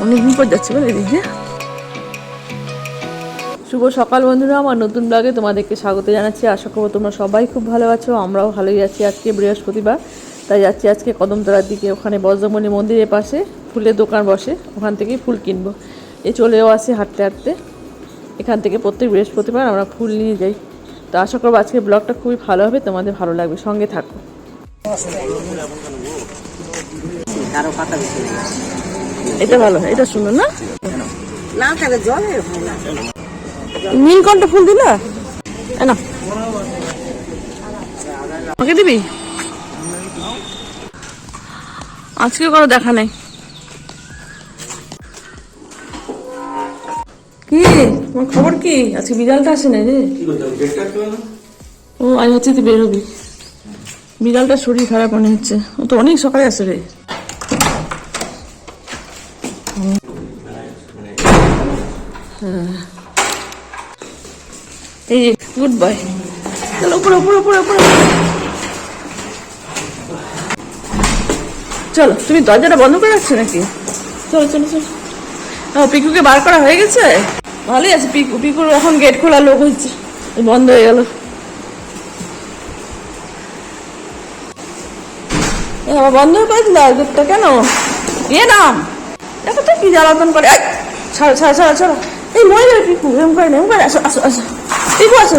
অনেকদিন পর যাচ্ছে বলে এদিক দিয়ে। শুভ সকাল বন্ধুরা, আমার নতুন ব্লগে তোমাদেরকে স্বাগত জানাচ্ছি। আশা করবো তোমরা সবাই খুব ভালো আছো, আমরাও ভালোই আছি। আজকে বৃহস্পতিবার, তাই যাচ্ছি আজকে কদমতলার দিকে। ওখানে বজ্রমণি মন্দিরের পাশে ফুলের দোকান বসে, ওখান থেকেই ফুল কিনবো। চলেও আসি হাঁটতে হাঁটতে। এখান থেকে প্রত্যেক বৃহস্পতিবার আমরা ফুল নিয়ে যাই। তো আশা করবো আজকে ব্লগটা খুবই ভালো হবে, তোমাদের ভালো লাগবে, সঙ্গে থাকো। এটা ভালো, এটা সুন্দর না? নীলকণ্ঠ ফুল দিলা না, আমাকে দিবি? আজকে কোনো দেখা নেই। কি তোমার খবর কি? আজকে বিড়ালটা আসে না রে? ও আজ হচ্ছে তুই বেরোবি। বিড়ালটার শরীর খারাপ মনে হচ্ছে, ও তো অনেক সকালে আসে রে। এই গুড বাই। চলো উপরে উপরে উপরে উপরে। চলো, তুমি দরজাটা বন্ধ করে রাখছো নাকি? চলো চলো চলো। পিকুকে বার করা হয়ে গেছে? ভালোই আছে। পিকুর এখন গেট খোলা লোক হচ্ছে, বন্ধ হয়ে গেল। বন্ধ করে দিল গেটটা কেন? নাম দেখো তো কি জ্বালাতন করে। ছাড়ো ছাড়ো ছাড়ো ছাড়ো। এই মরে যাবে পিকু, এম করে না, এম করে। আসো আসো আসো পিকু, আসো।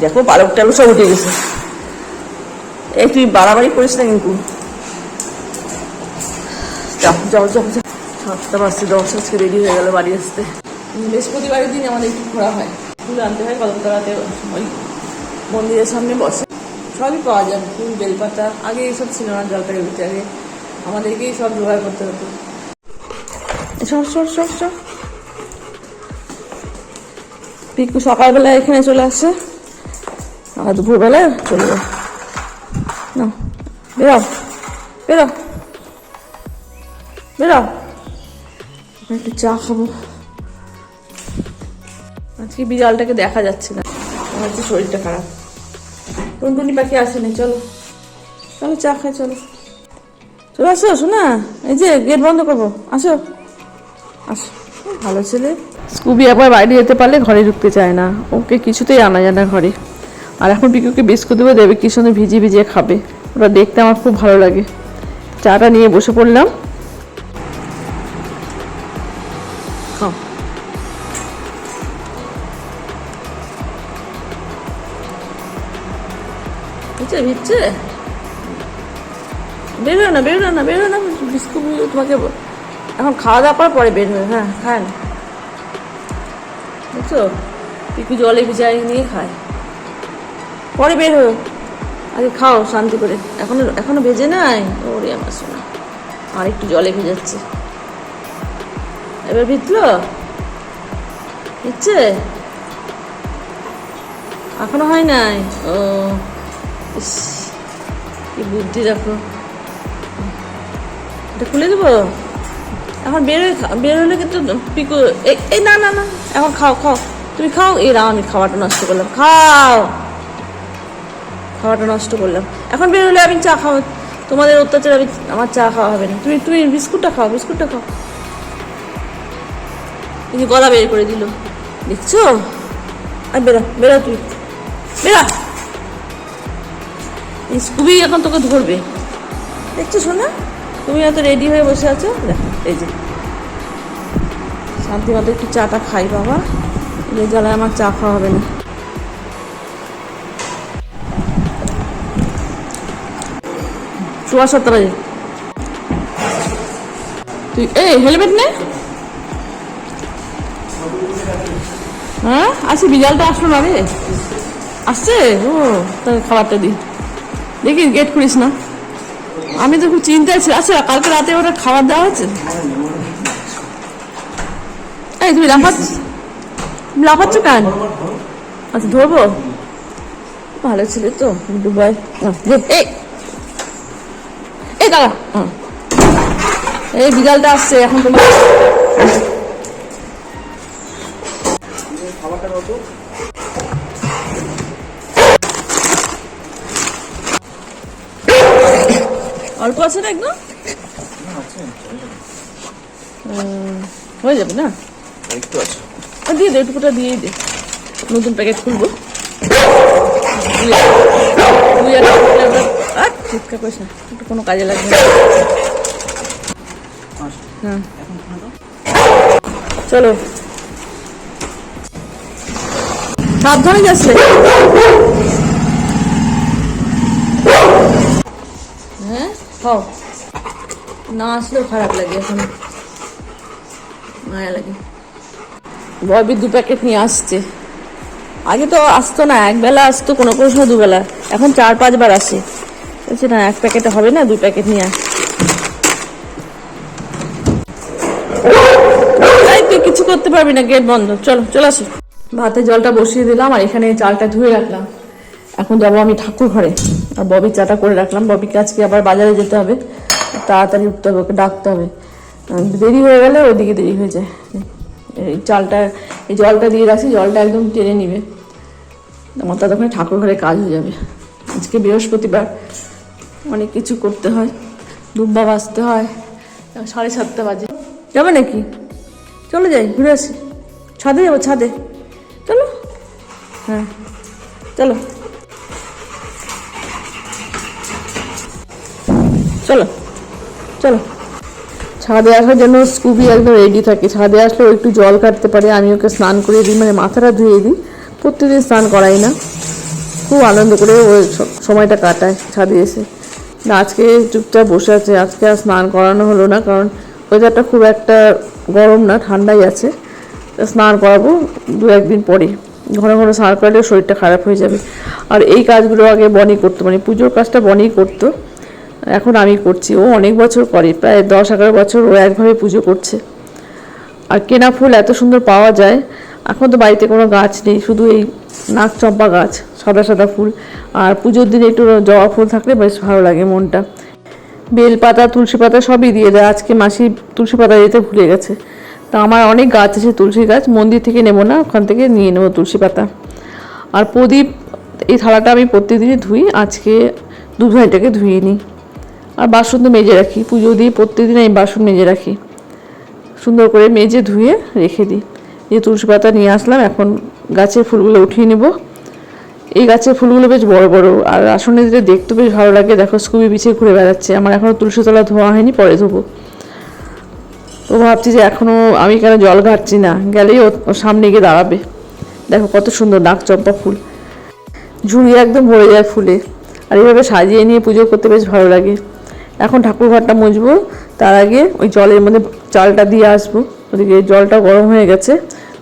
দেখো পালক টালক সব উঠে গেছে। এই তুই বাড়াবাড়ি করিস না কিন্তু। যাও যাও যাও যাও। 7টা বাজছে 10, আজকে রেডি হয়ে গেল বাড়ি আসতে। বৃহস্পতিবারের দিন আমাদের একটু ঘোরা হয়, ফুল আনতে হয়। কদমতলাতে ওই মন্দিরের সামনে বসে, সবই পাওয়া যায়। ফুল, বেলপাতা। আগে এইসব ছিল না জলপাইগুড়িতে, আগে আমাদেরকেই সব জোগাড় করতে হতো। সর সর সর সর। পিকু সকালবেলা এখানে চলে আসে, আর দুপুরবেলা চলে যায়। না বেরো বেরো বেরো, একটু চা খাবো। আজকে বিড়ালটাকে দেখা যাচ্ছে না, আমার হচ্ছে শরীরটা খারাপ। টুনটুনি পাখি আসেনি। চলো চলো চা খাই, চলো চলে আসো। শোনা, এই যে গেট বন্ধ করবো, আসো আসো। ভালো ছেলে। স্কুবি একবার বাইরে যেতে পারলে ঘরে ঢুকতে চায় না, ওকে কিছুতেই আনা যায় না ঘরে। আর এখন পিকুকে বিস্কুট দেবো, দেবে কি সুন্দর ভিজিয়ে ভিজিয়ে খাবে, ওটা দেখতে আমার খুব ভালো লাগে। চাটা নিয়ে বসে পড়লাম। খাও। ভিজছে ভিজছে, বেরো না বেরো না বেরো না। বিস্কুট তোমাকে এখন খাওয়া দাওয়া করার পরে বের হয়ে। হ্যাঁ খায় না, বুঝছো? পিকু জলে ভিজাই নিয়ে খায়, পরে বের হয়ে। আগে খাও শান্তি করে। এখনো ভেজে নাই। ওরে আমার শোনা, আর একটু জলে ভেজাচ্ছে। এবার ভিজলো, ভিজছে, এখনো হয় নাই। ও ইস, কি বুদ্ধি দেখো। এটা খুলে দেবো এখন। বেরোলে কিন্তু পিকু। এই না না না, এখন খাও খাও, তুমি খাও। আমি খাওয়াটা নষ্ট করলাম। খাও, খাওয়াটা নষ্ট করলাম। এখন বেরোলে আমি চা খাও, তোমাদের অত্যাচার আমার চা খাওয়া হবে না। তুমি তুমি বিস্কুটটা খাও, বিস্কুটটা খাও। তুমি গলা বের করে দিল, দেখছো? আর বেরো বেরো, তুই বেরো। স্কুবি এখন তোকে ধরবে, দেখছো শোনা? তুমি এত রেডি হয়ে বসে আছো, দেখো এই যে। শান্তি মতো একটু চাটা খাই বাবা, এই জ্বালায় আমার চা খাওয়া হবে না। সোয়া 7টা বাজে। তুই হেলমেট নে। হ্যাঁ আসি, বিড়ালটা আসলো না রে? আসছে? ও তাহলে খাবারটা দিই। দেখি গেট খুলিস না। আমি তো খুব চিন্তায় আছি। আচ্ছা কালকে রাতে ওরা খাবার দেওয়া হচ্ছে? এই তুমি লাফাচ্ছ কেন? আচ্ছা ধরবো। ভালো ছিল তো দুবাই। এই দাঁড়া, এই বিড়ালটা আসছে এখন। তোমার অল্প আছে না একদম? হয়ে যাবে না? একটু আছে, দিয়ে দে, একটুটা দিয়েই দে। নতুন প্যাকেট খুলবো। চিৎকার করিস না, একটু কোনো কাজে লাগবে না। হ্যাঁ চলো, সাবধানে যাচ্ছে। হ্যাঁ খাও, না আসলেও খারাপ লাগে, এখন মায়া লাগে। ববি 2 প্যাকেট নিয়ে আসছে। আগে তো আসতো না, একবেলা আসতো, কোনো কোনো সময় 2 বেলা, এখন 4-5 বার আসে। বলছে না, 1 প্যাকেটে হবে না, 2 প্যাকেট নিয়ে আস। তুই কিছু করতে পারবি না, গেট বন্ধ। চলো চলে আসো। ভাতে জলটা বসিয়ে দিলাম আর এখানে চালটা ধুয়ে রাখলাম। এখন যাবো আমি ঠাকুর ঘরে, আর ববি চাটা করে রাখলাম। ববিকে আজকে আবার বাজারে যেতে হবে, তাড়াতাড়ি উঠতে হবে, ওকে ডাকতে হবে। দেরি হয়ে গেলে ওদিকে দেরি হয়ে যায়। এই চালটা, এই জলটা দিয়ে রাখছি, জলটা একদম টেনে নিবে, আমার ততক্ষণে ঠাকুর ঘরে কাজ হয়ে যাবে। আজকে বৃহস্পতিবার, অনেক কিছু করতে হয়, দুব্বা বাজতে হয়। 7:30 বাজে। যাবে নাকি? চলো যাই, ঘুরে আসি। ছাদে যাবো, ছাদে চলো। হ্যাঁ চলো চলো চলো। ছাদে আসার জন্য স্কুবি একদম রেডি থাকে। ছাদে আসলে ও একটু জল কাটতে পারে, আমি ওকে স্নান করিয়ে দিই, মানে মাথাটা ধুয়ে দিই। প্রত্যেকদিন স্নান করাই না, খুব আনন্দ করে ওই সময়টা কাটায় ছাদে এসে। না আজকে চুপচাপ বসে আছে, আজকে আর স্নান করানো হলো না, কারণ ওয়েদারটা খুব একটা গরম না, ঠান্ডাই আছে। স্নান করাবো 2-1 দিন পরে। ঘন ঘন স্নান করালে শরীরটা খারাপ হয়ে যাবে। আর এই কাজগুলো আগে বনি করতো, মানে পুজোর কাজটা বনিই করতো, এখন আমি করছি। ও অনেক বছর করে, প্রায় 10-11 বছর ও একভাবে পুজো করছে। আর কেনা ফুল এত সুন্দর পাওয়া যায়। এখন তো বাড়িতে কোনো গাছ নেই, শুধু এই নাগচম্পা গাছ, সাদা সাদা ফুল। আর পুজোর দিনে একটু জবা ফুল থাকলে বেশ ভালো লাগে মনটা। বেলপাতা, তুলসী পাতা সবই দিয়ে দেয়। আজকে মাসি তুলসী পাতা দিতে ভুলে গেছে। তা আমার অনেক গাছ আছে, তুলসী গাছ, মন্দির থেকে নেবো না, ওখান থেকে নিয়ে নেবো তুলসী পাতা। আর প্রদীপ, এই থালাটা আমি প্রত্যেকদিনই ধুই, আজকে দুধভাইটাকে ধুয়ে নিই। আর বাসন তো মেজে রাখি, পুজো দিয়ে প্রত্যেকদিন আমি বাসন মেজে রাখি, সুন্দর করে মেজে ধুয়ে রেখে দিই। এই তুলসী পাতা নিয়ে আসলাম, এখন গাছের ফুলগুলো উঠিয়ে নেব। এই গাছের ফুলগুলো বেশ বড় বড়, আর আসনে দিলে দেখতে বেশ ভালো লাগে। দেখো স্কুবি বিছিয়ে ঘুরে বেড়াচ্ছে। আমার এখনও তুলসী তলা ধোয়া হয়নি, পরে ধোবো। তো ভাবছি যে এখনও আমি কেন জল ঘাটছি না, গেলেই ওর সামনে গিয়ে দাঁড়াবে। দেখো কত সুন্দর নাগচম্পা ফুল, ঝুড়ি একদম ভরে যায় ফুলে। আর এইভাবে সাজিয়ে নিয়ে পুজো করতে বেশ ভালো লাগে। এখন ঠাকুর ঘরটা মুছবো, তার আগে ওই জলের মধ্যে চালটা দিয়ে আসবো। ওদিকে জলটা গরম হয়ে গেছে,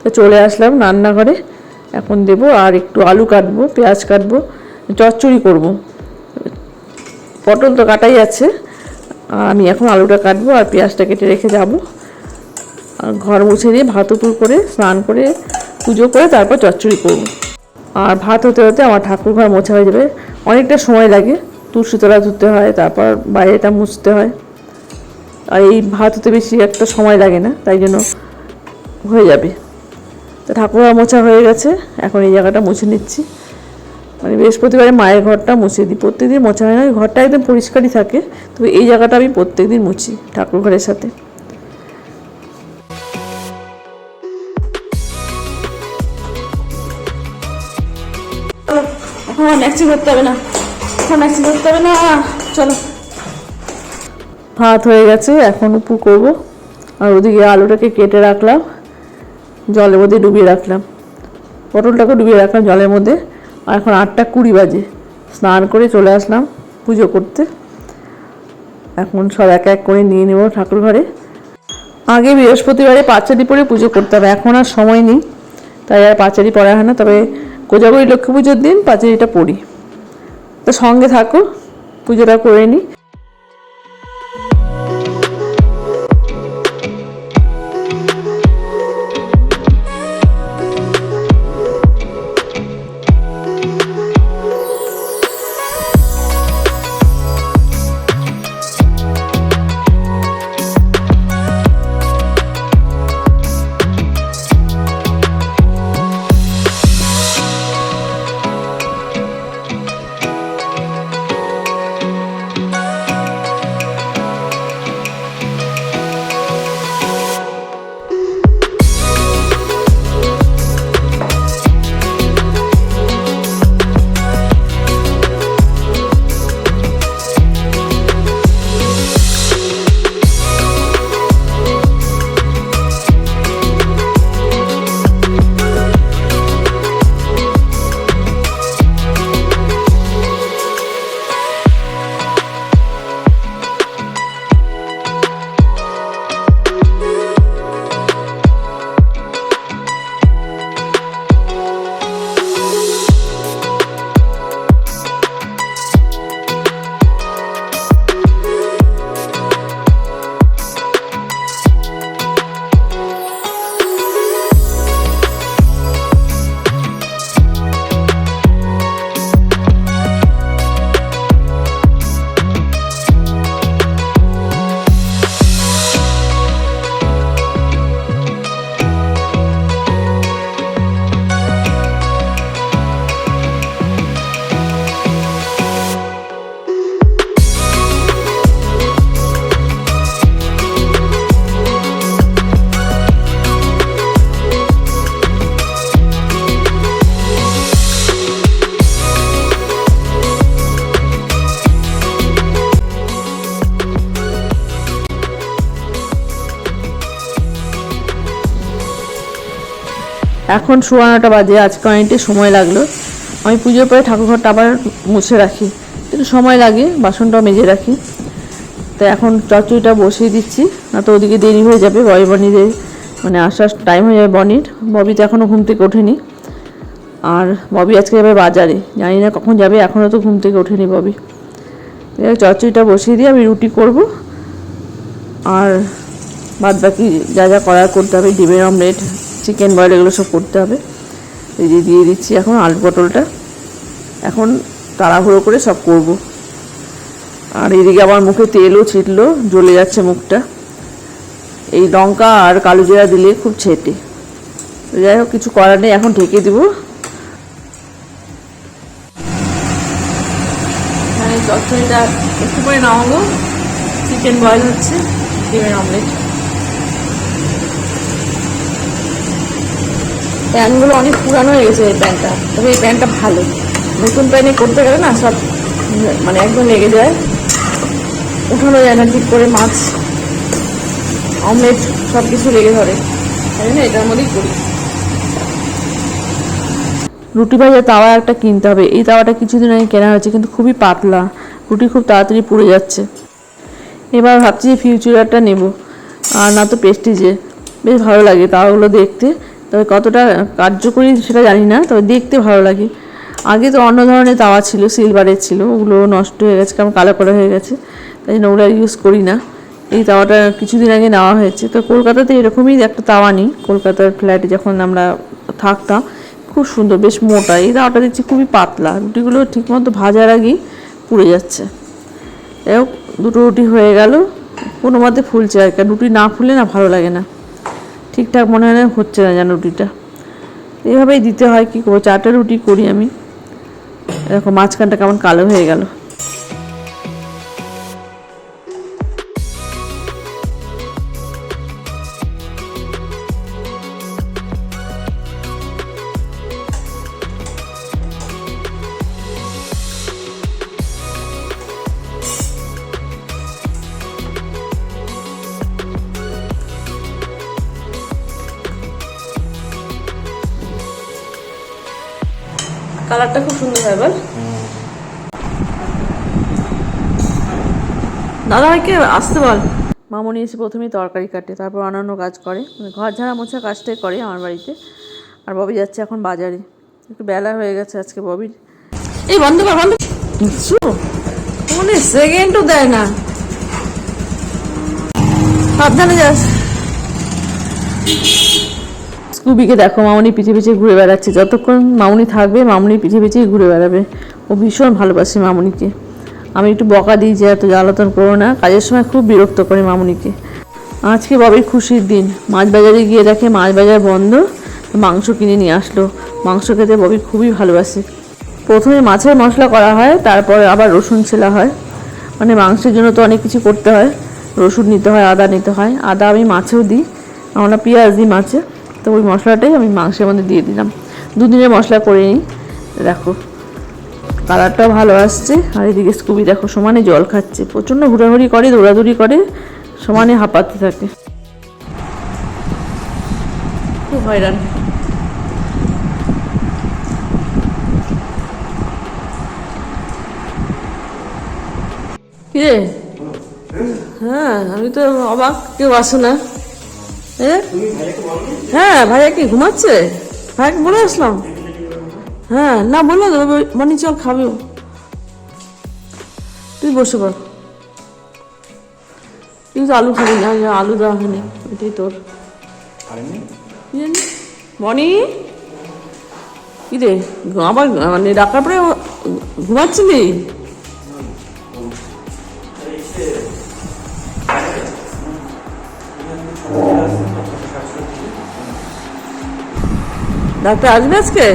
তো চলে আসলাম রান্নাঘরে। এখন দেবো, আর একটু আলু কাটবো, পেঁয়াজ কাটবো, চচ্চড়ি করব। পটল তো কাটাই আছে, আমি এখন আলুটা কাটবো আর পেঁয়াজটা কেটে রেখে যাব। আর ঘর মুছে দিয়ে ভাত উপর করে স্নান করে পুজো করে তারপর চচ্চড়ি করবো। আর ভাত হতে হতে আমার ঠাকুর ঘর মোছা হয়ে যাবে। অনেকটা সময় লাগে, তুলসী তলা ধুতে হয়, তারপর বাইরেটা মুছতে হয়। আর এই ভাত হতে বেশি একটা সময় লাগে না, তাই জন্য হয়ে যাবে। তো ঠাকুর ঘর মোছা হয়ে গেছে, এখন এই জায়গাটা মুছে নিচ্ছি। মানে বৃহস্পতিবারে মায়ের ঘরটা মুছে দিই, প্রত্যেকদিন মোছা হয় না, ওই ঘরটা একদম পরিষ্কারই থাকে, তবে এই জায়গাটা আমি প্রত্যেকদিন মুছি ঠাকুর ঘরের সাথে। এখন ম্যাক্সি করতে হবে না, এখন ম্যাক্সি করতে হবে না, চলো। ভাত হয়ে গেছে, এখন উপু করবো। আর ওদিকে আলুটাকে কেটে রাখলাম, জলের মধ্যে ডুবিয়ে রাখলাম, পটলটাকে ডুবিয়ে রাখলাম জলের মধ্যে। আর এখন 8:20 বাজে, স্নান করে চলে আসলাম পুজো করতে। এখন সব এক এক করে নিয়ে নেব ঠাকুর ঘরে। আগে বৃহস্পতিবারে পাঁচালি পরে পুজো করতে হবে, এখন আর সময় নেই, তাই আর পাঁচালি পড়া হয় না। তবে কোজাগরী লক্ষ্মী পুজোর দিন পাঁচালিটা পড়ি। তো সঙ্গে থাকো, পুজোটা করে নিই। এখন 9:15 বাজে। আজকে অনেকটাই সময় লাগলো। আমি পুজোর পরে ঠাকুরঘরটা আবার মুছে রাখি, একটু সময় লাগে, বাসনটাও মেজে রাখি। তো এখন চচ্চড়িটা বসিয়ে দিচ্ছি, না তো ওদিকে দেরি হয়ে যাবে। বনিদের মানে আসার টাইম হয়ে যাবে বনির। ববি তো এখনও ঘুম থেকে ওঠেনি, আর ববি আজকে যাবে বাজারে, জানি না কখন যাবে, এখনও তো ঘুম থেকে ওঠেনি ববি। চচ্চড়িটা বসিয়ে দিয়ে আমি রুটি করব, আর বাদ বাকি যা যা করার করতে হবে, ডিমের অমলেট, চিকেন বয়েল, এগুলো সব করতে হবে। এই যে দিয়ে দিচ্ছি এখন আলু পটলটা, এখন তাড়াহুড়ো করে সব করব। আর এদিকে আমার মুখে তেলও ছিটলো, জ্বলে যাচ্ছে মুখটা। এই লঙ্কা আর কালো জিরা দিলে খুব ছেটে। যাই হোক, কিছু করার নেই, এখন ঢেকে দিব। এখানে চচ্চড়িটা একটু করে নামাবো, চিকেন বয়েল হচ্ছে, ডিমের অমলেট। প্যানগুলো অনেক পুরানো হয়ে গেছে এই প্যানটা, তবে এই প্যানটা ভালো। নতুন প্যানে করতে গেলে না সব মানে একদম লেগে যায়, উঠানো যায় না ঠিক করে, মাছ অমলেট সব কিছু লেগে ধরে, তাই না এটার মধ্যেই করি। রুটি ভাজার তাওয়া একটা কিনতে হবে। এই তাওয়াটা কিছুদিন আগে কেনা হয়েছে, কিন্তু খুবই পাতলা, রুটি খুব তাড়াতাড়ি পুড়ে যাচ্ছে। এবার ভাবছি যে ফিউচারটা নেব, আর না তো প্রেস্টিজে। বেশ ভালো লাগে তাওয়াগুলো দেখতে, তবে কতটা কার্যকরী সেটা জানি না, তবে দেখতে ভালো লাগে। আগে তো অন্য ধরনের তাওয়া ছিল, সিলভারের ছিল, ওগুলো নষ্ট হয়ে গেছে, কারণ কালো করা হয়ে গেছে, তাই জন্য ওগুলো ইউজ করি না। এই তাওয়াটা কিছুদিন আগে নেওয়া হয়েছে। তো কলকাতাতে এরকমই একটা তাওয়া নিই, কলকাতার ফ্ল্যাটে যখন আমরা থাকতাম, খুব সুন্দর, বেশ মোটা। এই তাওয়াটা দেখছি খুবই পাতলা, রুটিগুলো ঠিকমতো ভাজার আগেই পুড়ে যাচ্ছে। যাই হোক, দুটো রুটি হয়ে গেল, কোনো মতে ফুলছে আর কি। রুটি না ফুলে না ভালো লাগে না, ঠিকঠাক মনে হয় না, হচ্ছে না যেন রুটিটা। এইভাবেই দিতে হয়, কী করবো, 4টা রুটি করি আমি। দেখো মাঝখানটা কেমন কালো হয়ে গেল। কালারটা খুব সুন্দর হয়। এবার দাদা ভাইকে আসতে বল। মামনি এসে প্রথমেই তরকারি কাটে, তারপর অন্যান্য কাজ করে, মানে ঘর ঝাড়া মোছা কাজটাই করে আমার বাড়িতে। আর ববি যাচ্ছে এখন বাজারে, একটু বেলা হয়ে গেছে আজকে ববির। এই বন্ধ কর, বন্ধ, মানে সেকেন্ডও দেয় না, সাবধানে যাস। স্কুবিকে দেখো, মামনি পিছে পিছে ঘুরে বেড়াচ্ছে। যতক্ষণ মামনি থাকবে মামনি পিছে পিছেই ঘুরে বেড়াবে। ও ভীষণ ভালোবাসে মামনিকে। আমি একটু বকা দিই যে এত জ্বালাতন করো না, কাজের সময় খুব বিরক্ত করে মামনিকে। আজকে ববির খুশির দিন, মাছ বাজারে গিয়ে দেখে মাছ বাজার বন্ধ, মাংস কিনে নিয়ে আসলো। মাংস খেতে ববি খুবই ভালোবাসে। প্রথমে মাছের মশলা করা হয়, তারপরে আবার রসুন ছেলা হয়। মানে মাংসের জন্য তো অনেক কিছু করতে হয়, রসুন নিতে হয়, আদা নিতে হয়। আদা আমি মাছেও দিই, আমরা পেঁয়াজ দিই মাছে। তো ওই মশলাটাই আমি মাংসের মধ্যে দিয়ে দিলাম, দুদিনের মশলা করে নিই। দেখো কালারটাও ভালো আসছে। আর এদিকে স্কুবি দেখো সমানে জল খাচ্ছে, প্রচণ্ড ঘোরাঘুরি করে, দৌড়াদৌড়ি করে, সমানে হাঁপাতে থাকে, খুব হয়রান। কিরে? হ্যাঁ, আমি তো অবাক, কেউ আসে না। হ্যাঁ, ভাইয়া কি ঘুমাচ্ছে? ভাইয়াকে বলে আসলাম। হ্যাঁ, না বললো মানে চল খাবেও, তুই বসে পড়। তুই তো আলু খাবি না, আলু দেওয়া হয়নি, এটাই তোর। মনি কি রে, আবার মানে ডাকার পরে ঘুমাচ্ছিলি? ডাক্তার আসবে আজকে?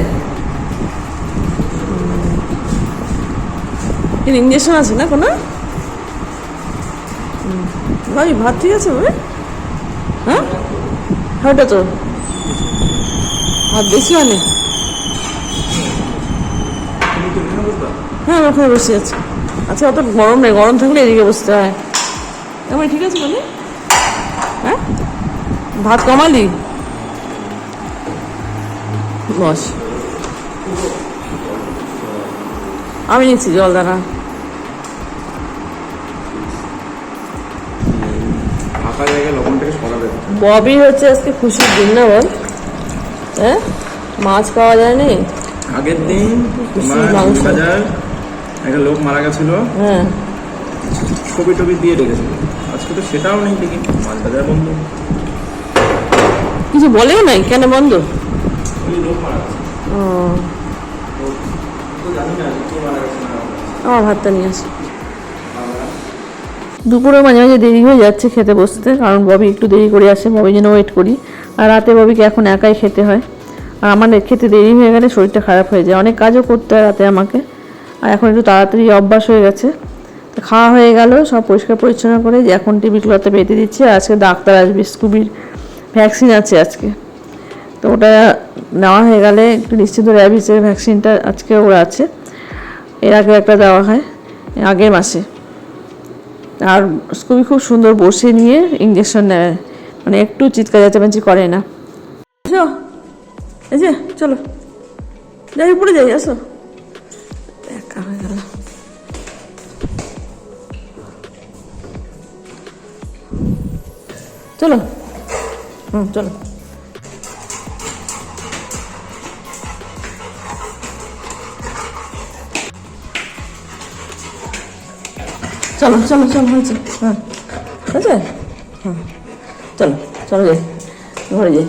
ইঞ্জেকশন আছে না কোনো? ভাই ভাত ঠিক আছে ভাই? হ্যাঁ, ওটা তো ভাত বেশি মানে। হ্যাঁ, ওখানে বসে আছে। আচ্ছা, অত গরম নেই, গরম থাকলে এদিকে বসতে হয়। আমি ঠিক আছে মানে? হ্যাঁ, ভাত কমালি? বস, আমি নিচ্ছি জল দাঁড়া। ববি হচ্ছে আজকে খুশির দিন না বল? হ্যাঁ, মাছ পাওয়া যায়নি আগের দিন, একটা লোক মারা গেছিল, হ্যাঁ, ছবি টবি দিয়ে রেখেছিল। আজকে তো সেটাও নেই, দেখি মাছ বাজার বন্ধ। কিছু বলেও নাই কেন বন্ধ? ও, আমার ভাতটা নিয়ে আসো। দুপুরে মাঝে মাঝে দেরি হয়ে যাচ্ছে খেতে বসতে, কারণ ববি একটু দেরি করে আসে, ববির জন্য ওয়েট করি। আর রাতে ববিকে এখন একাই খেতে হয়, আর আমার খেতে দেরি হয়ে গেলে শরীরটা খারাপ হয়ে যায়, অনেক কাজও করতে হয় রাতে আমাকে। আর এখন একটু তাড়াতাড়ি অভ্যাস হয়ে গেছে। তো খাওয়া হয়ে গেল, সব পরিষ্কার পরিচ্ছন্ন করে যে এখন টিভি ক্লথে বেঁধে দিচ্ছি। আর আজকে ডাক্তার আসবে, স্কুবির ভ্যাকসিন আছে আজকে, তো ওটা নেওয়া হয়ে গেলে একটু নিশ্চিন্ত। র্যাবিসের ভ্যাকসিনটা আজকে ওরা আছে, এর আগে একটা দেওয়া হয় আগের মাসে। আর স্কুবি খুব সুন্দর বসে নিয়ে ইঞ্জেকশন নেয়, মানে একটু চিৎকার চেঁচামেচি করে না। এই যে চলো যাই, উপরে যাই, আসো। একা হয়ে গেল। চলো, চলো। চলো চলো চলো, হয়েছে, হ্যাঁ হয়েছে, হ্যাঁ চলো চলো যাই, ঘরে যাই।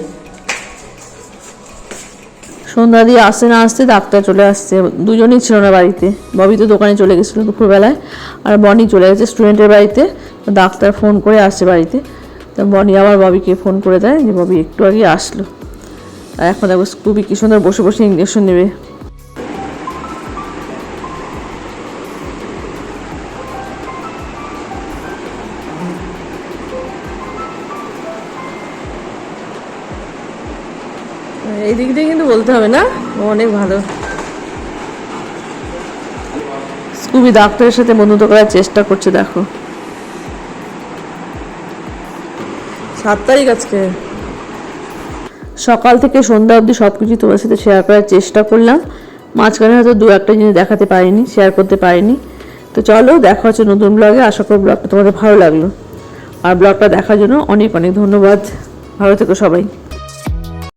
সন্ধ্যা দিয়ে আসতে না আসতে ডাক্তার চলে আসছে, দুজনেই ছিল না বাড়িতে। ববি তো দোকানে চলে গেছিলো দুপুরবেলায়, আর বনি চলে গেছে স্টুডেন্টের বাড়িতে। ডাক্তার ফোন করে আসছে বাড়িতে, তো বনি আবার ববিকে ফোন করে দেয় যে ববি একটু আগে আসলো। আর এখন দেখো স্কুবি কি সুন্দর বসে বসে ইঞ্জেকশন নেবে। এই দিক দিয়ে কিন্তু বলতে হবে না, ও অনেক ভালো। স্কুবি ডাক্তারের সাথে বন্ধুত্ব করার চেষ্টা করছে, দেখো। 7 তারিখ আজকে। সকাল থেকে সন্ধ্যা অবধি সব কিছু তোমার সাথে শেয়ার করার চেষ্টা করলাম। মাঝখানে হয়তো 2-1টা জিনিস দেখাতে পারিনি, শেয়ার করতে পারিনি। তো চলো, দেখা হচ্ছে নতুন ব্লগে। আশা করি ব্লগটা তোমাদের ভালো লাগলো, আর ব্লগটা দেখার জন্য অনেক অনেক ধন্যবাদ। ভালো থেকো সবাই।